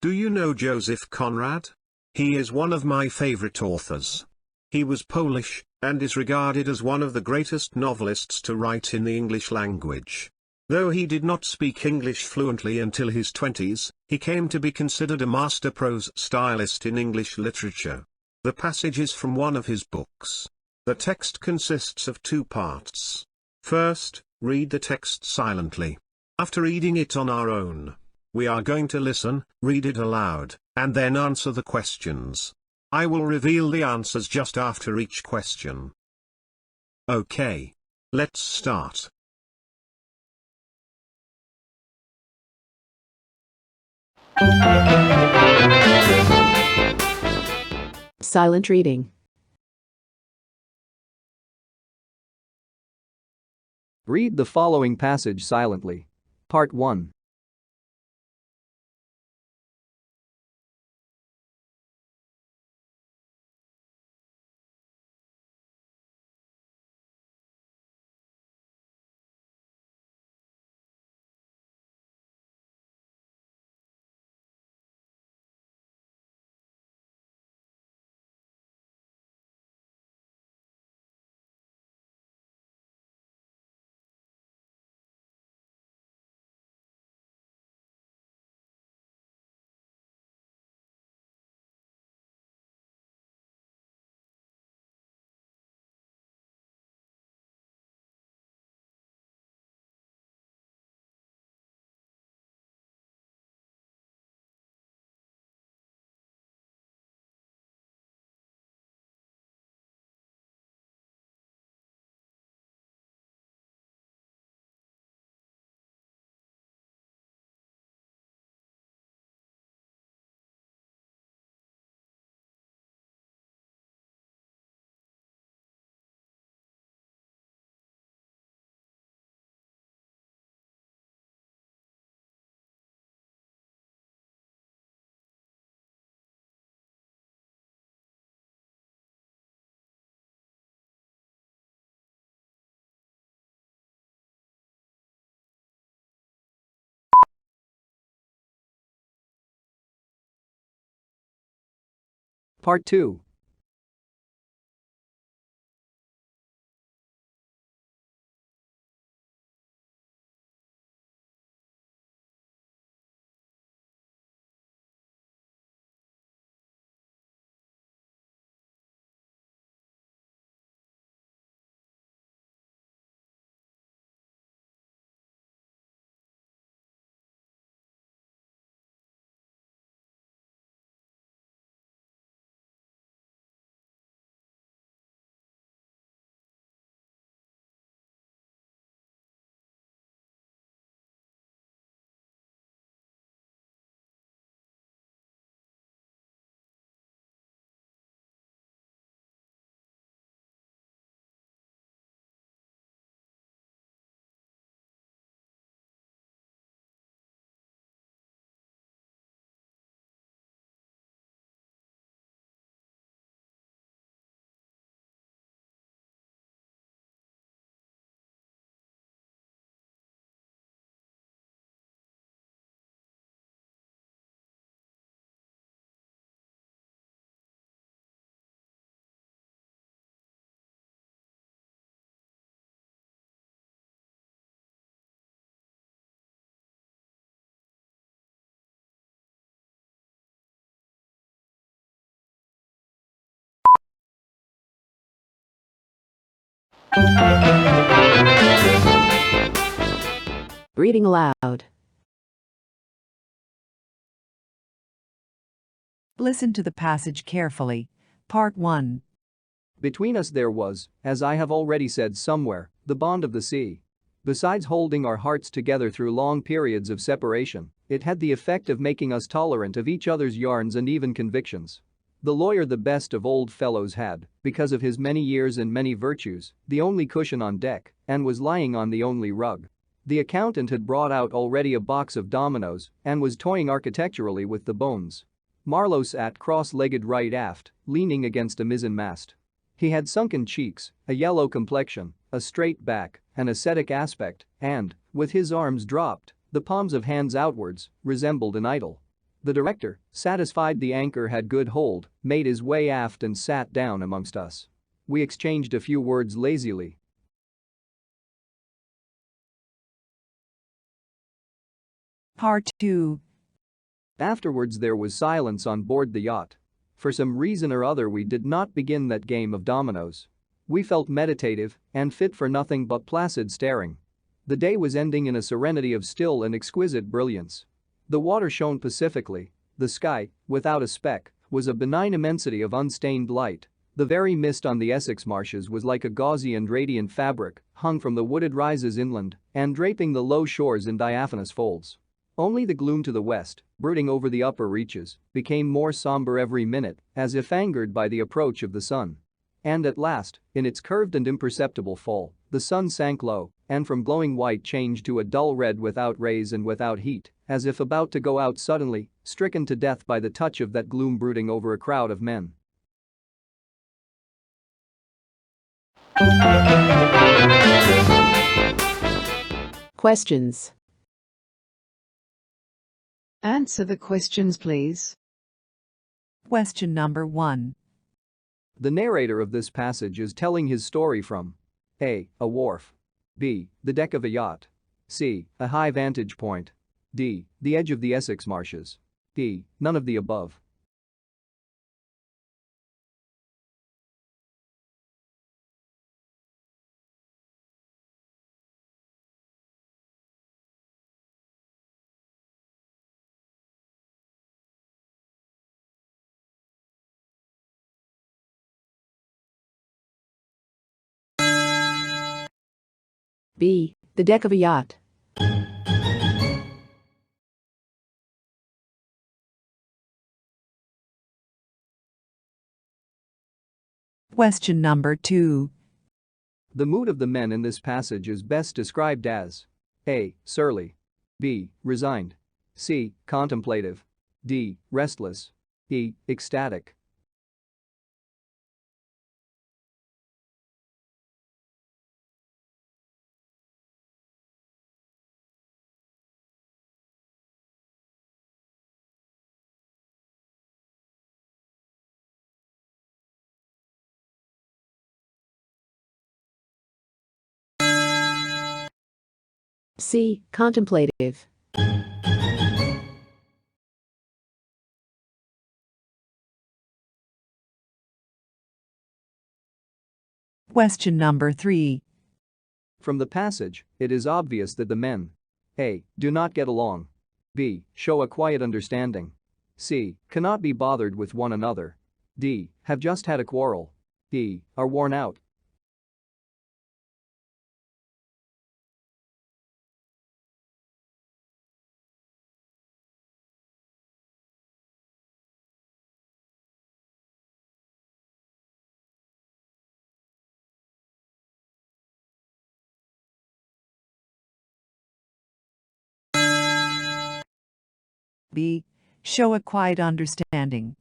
Do you know Joseph Conrad? He is one of my favorite authors. He was Polish, and is regarded as one of the greatest novelists to write in the English language. Though he did not speak English fluently until his 20s, he came to be considered a master prose stylist in English literature. The passage is from one of his books. The text consists of 2 parts. First, read the text silently. After reading it on our own, we are going to listen, read it aloud, and then answer the questions. I will reveal the answers just after each question. Okay. Let's start. Silent reading. Read the following passage silently. Part 1. Part 2. Reading aloud. Listen to the passage carefully. Part 1. Between us there was, as I have already said somewhere, the bond of the sea. Besides holding our hearts together through long periods of separation, it had the effect of making us tolerant of each other's yarns and even convictions. The lawyer, the best of old fellows, had, because of his many years and many virtues, the only cushion on deck and was lying on the only rug. The accountant had brought out already a box of dominoes and was toying architecturally with the bones. Marlowe sat cross-legged right aft, leaning against a mizzen-mast. He had sunken cheeks, a yellow complexion, a straight back, an ascetic aspect, and, with his arms dropped, the palms of hands outwards, resembled an idol. The director, satisfied the anchor had good hold, made his way aft and sat down amongst us. We exchanged a few words lazily. Part 2. Afterwards there was silence on board the yacht. For some reason or other we did not begin that game of dominoes. We felt meditative and fit for nothing but placid staring. The day was ending in a serenity of still and exquisite brilliance. The water shone pacifically. The sky, without a speck, was a benign immensity of unstained light. The very mist on the Essex marshes was like a gauzy and radiant fabric hung from the wooded rises inland and draping the low shores in diaphanous folds. Only the gloom to the west, brooding over the upper reaches, became more somber every minute, as if angered by the approach of the sun. And at last, in its curved and imperceptible fall, the sun sank low and from glowing white changed to a dull red without rays and without heat, as if about to go out suddenly, stricken to death by the touch of that gloom brooding over a crowd of men. Questions. Answer the questions, please. Question number 1. The narrator of this passage is telling his story from A. A wharf. B. The deck of a yacht. C. A high vantage point. D. The edge of the Essex marshes. E. None of the above. B. The deck of a yacht. Question number 2. The mood of the men in this passage is best described as A. Surly. B. Resigned. C. Contemplative. D. Restless. E. Ecstatic. C. Contemplative. Question number 3. From the passage, it is obvious that the men A. Do not get along. B. Show a quiet understanding. C. Cannot be bothered with one another. D. Have just had a quarrel. E. Are worn out. B. Show a quiet understanding.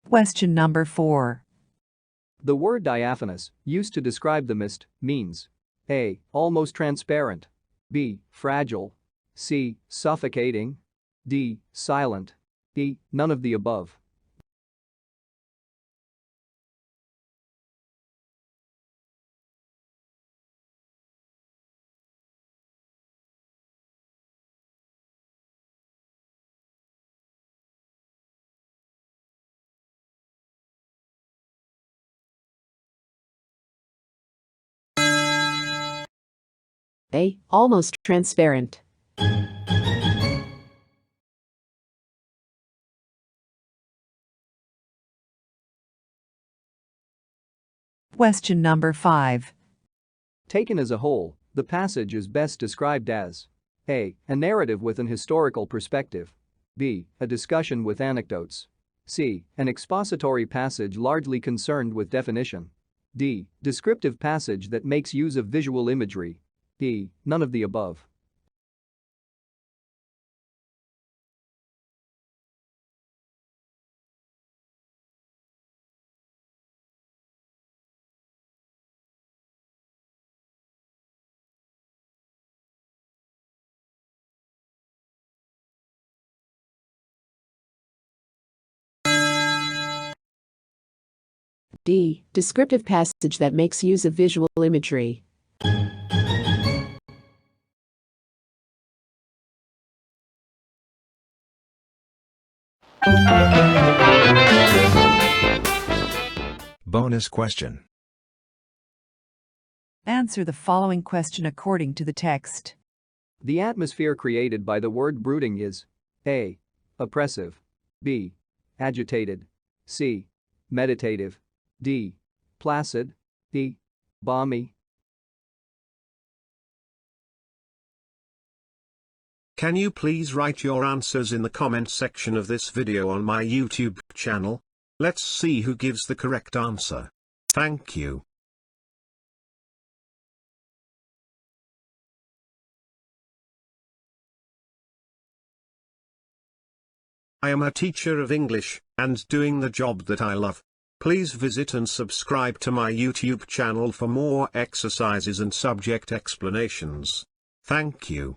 Question number 4. The word diaphanous, used to describe the mist, means A. Almost transparent. B. Fragile. C. Suffocating. D. Silent. E. None of the above. A. Almost transparent. Question number 5. Taken as a whole, the passage is best described as A. A narrative with an historical perspective. B. A discussion with anecdotes. C. An expository passage largely concerned with definition. D. Descriptive passage that makes use of visual imagery. E. None of the above. D. Descriptive passage that makes use of visual imagery. Bonus question. Answer the following question according to the text. The atmosphere created by the word brooding is A. Oppressive. B. Agitated. C. Meditative. D. Placid. E. Balmy. Can you please write your answers in the comment section of this video on my YouTube channel? Let's see who gives the correct answer. Thank you. I am a teacher of English, and doing the job that I love. Please visit and subscribe to my YouTube channel for more exercises and subject explanations. Thank you.